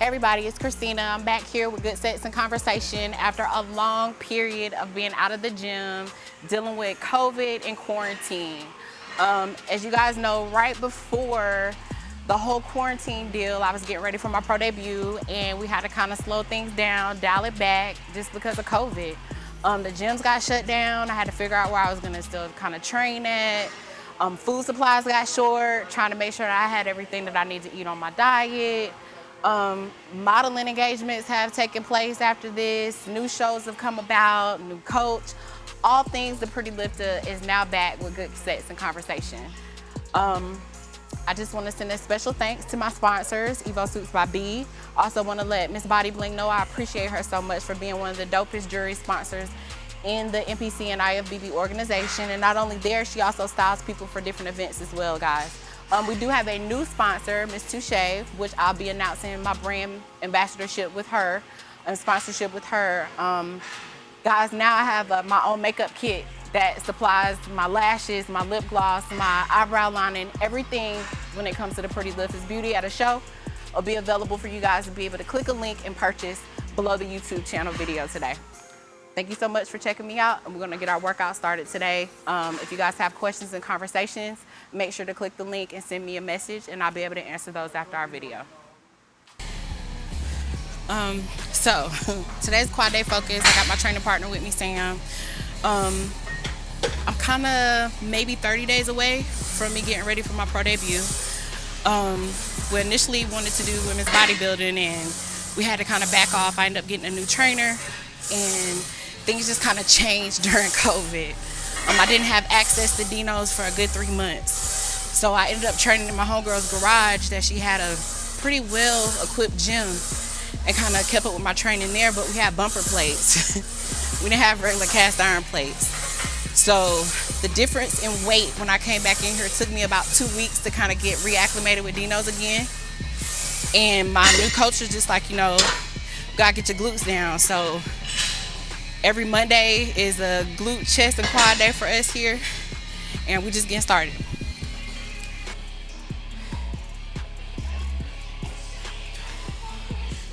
Hey everybody, it's Christina. I'm back here with Good Sets and Conversation after a long period of being out of the gym, dealing with COVID and quarantine. As you guys know, right before the whole quarantine deal, I was getting ready for my pro debut and we had to kind of slow things down, dial it back just because of COVID. The gyms got shut down. I had to figure out where I was gonna still kind of train at. Food supplies got short, trying to make sure that I had everything that I need to eat on my diet. Modeling engagements have taken place after this. New shows have come about, new coach. All things the Pretty Lifter is now back with Good Sets and Conversation. I just want to send a special thanks to my sponsors, Evo Suits by B. Also want to let Miss Body Bling know I appreciate her so much for being one of the dopest jewelry sponsors in the NPC and IFBB organization. And not only there, she also styles people for different events as well, guys. We do have a new sponsor, Miss Touche, which I'll be announcing my brand ambassadorship with her and sponsorship with her. Guys, now I have my own makeup kit that supplies my lashes, my lip gloss, my eyebrow lining, everything when it comes to the Pretty Lifters Beauty at a show will be available for you guys to be able to click a link and purchase below the YouTube channel video today. Thank you so much for checking me out, and we're gonna get our workout started today. If you guys have questions and conversations, make sure to click the link and send me a message, and I'll be able to answer those after our video. So today's quad day focus. I got my training partner with me, Sam. I'm kind of maybe 30 days away from me getting ready for my pro debut. We initially wanted to do women's bodybuilding, and we had to kind of back off. I ended up getting a new trainer, and things just kind of changed during COVID. I didn't have access to Dino's for a good 3 months. So I ended up training in my homegirl's garage that she had a pretty well-equipped gym, and kind of kept up with my training there, but we had bumper plates. We didn't have regular cast iron plates. So the difference in weight when I came back in here, it took me about 2 weeks to kind of get reacclimated with Dino's again. And my new coach was just like, you know, gotta get your glutes down. So every Monday is a glute, chest, and quad day for us here, and we just getting started.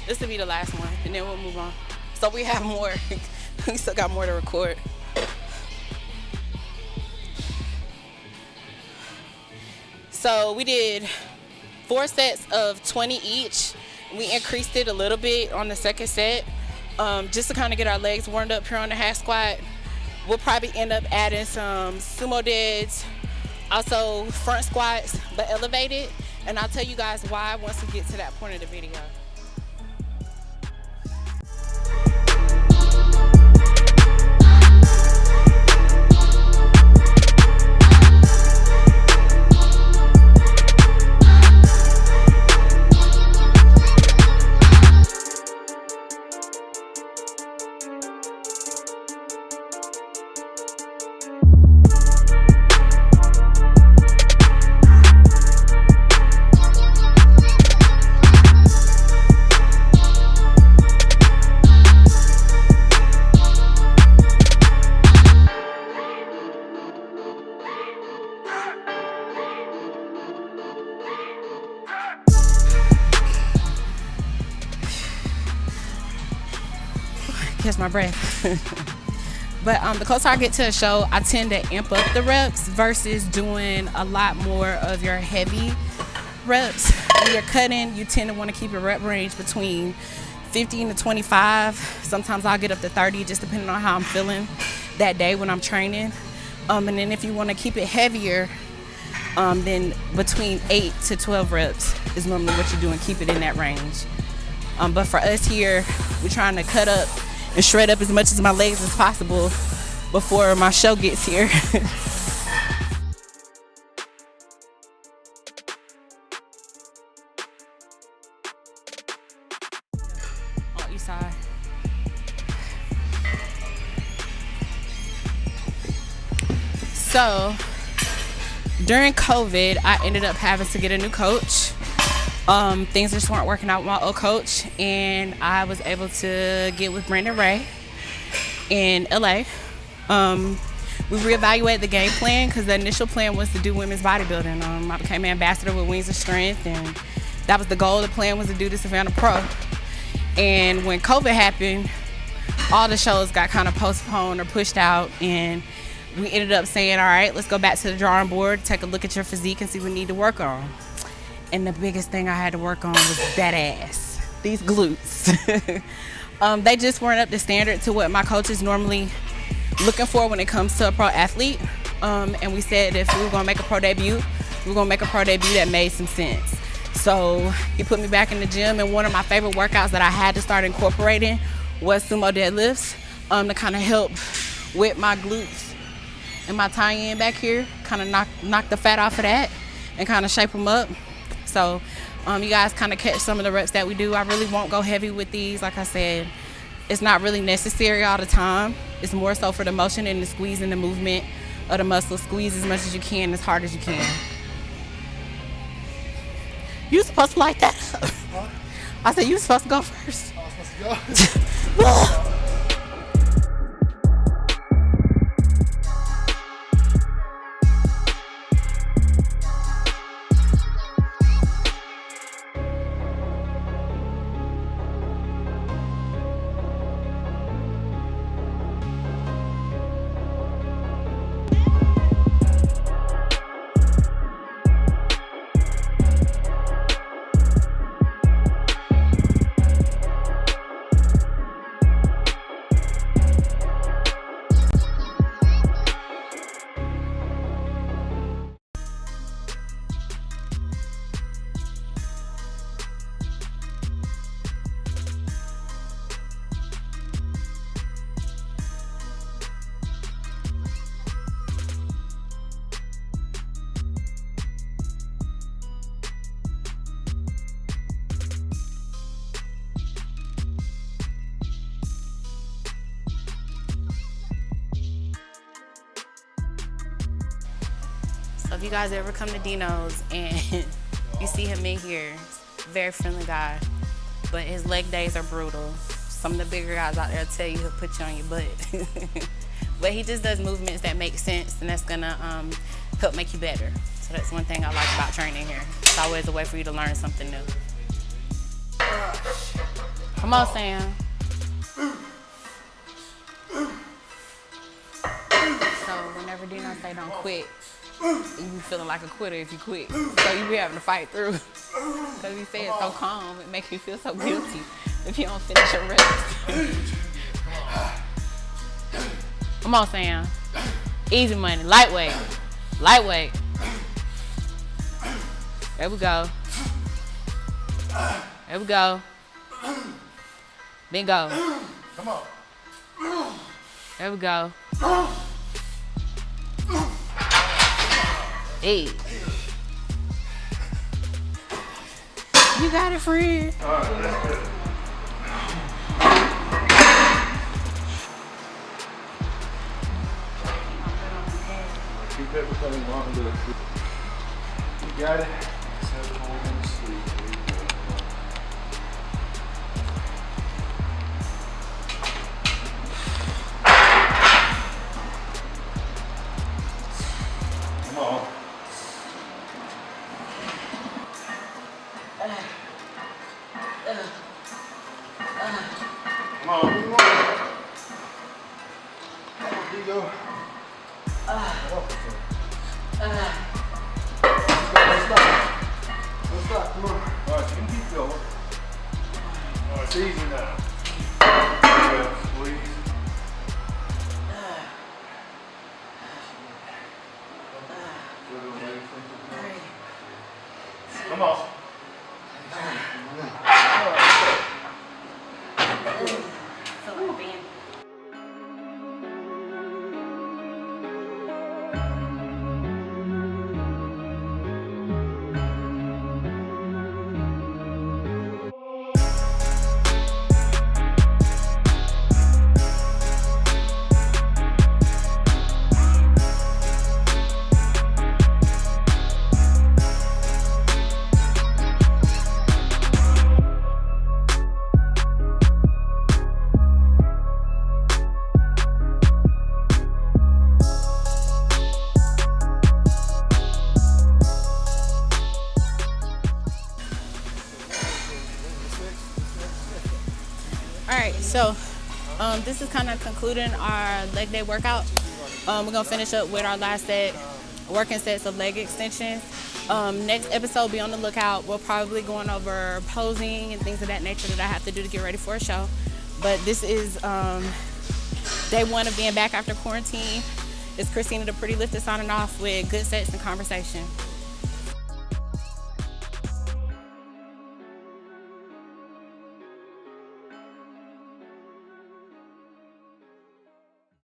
This will be the last one, and then we'll move on. So we have more. We still got more to record. So we did 4 sets of 20 each. We increased it a little bit on the second set, just to kind of get our legs warmed up here on the hack squat. We'll probably end up adding some sumo deads, also front squats, but elevated. And I'll tell you guys why once we get to that point of the video. Catch my breath. But the closer I get to a show, I tend to amp up the reps versus doing a lot more of your heavy reps. When you're cutting, you tend to want to keep your rep range between 15 to 25. Sometimes I'll get up to 30, just depending on how I'm feeling that day when I'm training. And then if you want to keep it heavier, then between 8 to 12 reps is normally what you do and keep it in that range. But for us here, we're trying to cut up and shred up as much as my legs as possible before my show gets here. On each side. So during COVID, I ended up having to get a new coach. Things just weren't working out with my old coach, and I was able to get with Brandon Ray in LA. We reevaluated the game plan because the initial plan was to do women's bodybuilding. I became ambassador with Wings of Strength, and That was the goal. The plan was to do the Savannah Pro. And when COVID happened, all the shows got kind of postponed or pushed out, and we ended up saying, all right, let's go back to the drawing board, take a look at your physique and see what we need to work on. And the biggest thing I had to work on was that ass, these glutes. They just weren't up to standard to what my coach is normally looking for when it comes to a pro athlete. And we said if we were gonna make a pro debut, we were gonna make a pro debut that made some sense. So he put me back in the gym, and one of my favorite workouts that I had to start incorporating was sumo deadlifts to kind of help with my glutes and my tie-in back here, kind of knock the fat off of that and kind of shape them up. So you guys kind of catch some of the reps that we do. I really won't go heavy with these. Like I said, it's not really necessary all the time. It's more so for the motion and the squeeze and the movement of the muscle. Squeeze as much as you can, as hard as you can. You supposed to like that? Huh? I said you supposed to go first. I was supposed to go. So if you guys ever come to Dino's and you see him in here, very friendly guy, but his leg days are brutal. Some of the bigger guys out there tell you he'll put you on your butt. But he just does movements that make sense, and that's gonna help make you better. So that's one thing I like about training here. It's always a way for you to learn something new. Come on, Sam. So whenever Dino say don't quit, you be feeling like a quitter if you quit. So you be having to fight through. Because he say it's so calm, it makes you feel so guilty if you don't finish your rest. Come on, Sam. Easy money, lightweight. Lightweight. There we go. There we go. Bingo. Come on. There we go. Hey. You got it, friend. All right, that's good. Keep that becoming longer. You got it. 7 holes, sleep. Come on. Come on, come on. Here you go. Let's stop. Come on. All right, you can keep going. All right, it's easy now. Yeah, squeeze. Come on. So this is kind of concluding our leg day workout. We're gonna finish up with our last set, working sets of leg extensions. Next episode, be on the lookout. We're probably going over posing and things of that nature that I have to do to get ready for a show. But this is day one of being back after quarantine. It's Christina the Pretty Lifter signing off with good sets and conversation.